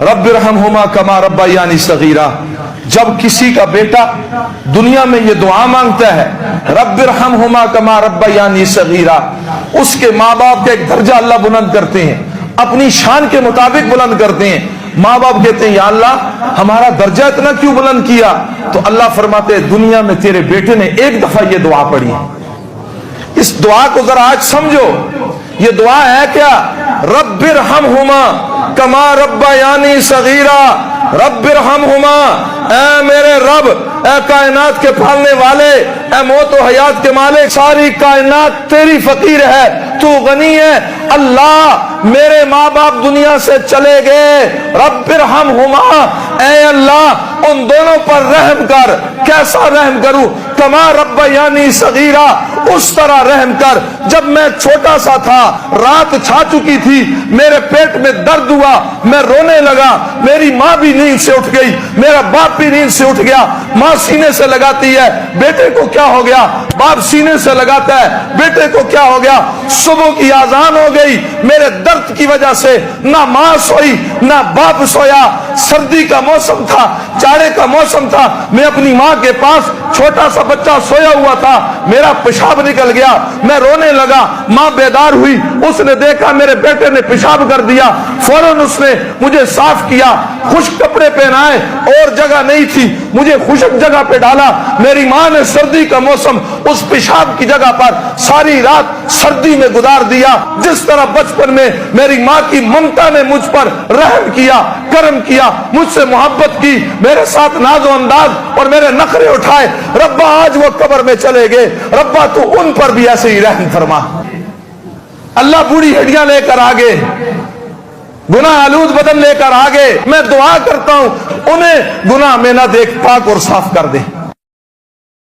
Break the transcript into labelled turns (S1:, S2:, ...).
S1: रब्बिरहमहुमा कमा रब्बयानी सगीरा। जब किसी का बेटा दुनिया में ये दुआ मांगता है रब्बिरहमहुमा कमा रब्बयानी सगीरा, उसके माँ बाप का एक दर्जा अल्लाह बुलंद करते हैं, अपनी शान के मुताबिक बुलंद करते हैं। माँ बाप कहते हैं या अल्लाह हमारा दर्जा इतना क्यों बुलंद किया? तो अल्लाह फरमाते हैं दुनिया में तेरे बेटे ने एक दफा ये दुआ पढ़ी। इस दुआ को जरा आज समझो, ये दुआ है क्या? रब्बिरहमहुमा कमा रब्बयानी सगीरा, रब्बिरहमहुमा, ऐ मेरे रब, ऐ कायनात के पालने वाले, ऐ मौत व हयात के मालिक, सारी कायनात तेरी फकीर है, तू गनी है। अल्लाह मेरे माँ बाप दुनिया से चले गए, रब्बिरहमहुमा, ऐ अल्लाह उन दोनों पर रहम कर। कैसा रहम करूं? कमा रब्बयानी सगीरा, उस तरह रहम कर जब मैं छोटा सा था, रात छा चुकी थी, मेरे पेट में दर्द हुआ, मैं रोने लगा, मेरी माँ भी नींद से उठ गई, मेरा बाप भी नींद से उठ गया। माँ सीने से लगाती है, बेटे को क्या हो गया? बाप सीने से लगाता है, बेटे को क्या हो गया? सुबह की आजान हो गई, मेरे दर्द की वजह से ना माँ सोई ना बाप सोया। सर्दी का मौसम था, जाड़े का मौसम था, मैं अपनी माँ के पास, छोटा सा बच्चा सोया हुआ था, मेरा पेशाब निकल गया, मैं रोने लगा, माँ बेदार हुई, उसने देखा मेरे बेटे ने पेशाब कर दिया, फौरन उसने मुझे साफ किया, खुश्क कपड़े पहनाए, और जगह नहीं थी, मुझे खुश्क जगह पे डाला। मेरी माँ ने सर्दी का मौसम उस पेशाब की जगह पर सारी रात सर्दी में गुजार दिया। जिस तरह बचपन में मेरी माँ की ममता ने मुझ पर रहम किया, करम किया, मुझसे मोहब्बत की, मेरे साथ नाजो अंदाज और मेरे नखरे उठाए, रब्बा आज वो कब्र में चले गए, रब्बा तू उन पर भी ऐसे ही रहम फरमा। अल्लाह बूढ़ी हड्डियां लेकर आ गए, गुनाह आलूद बदन लेकर आ गए। मैं दुआ करता हूं उन्हें गुनाह में ना देख, पाक और साफ कर दे।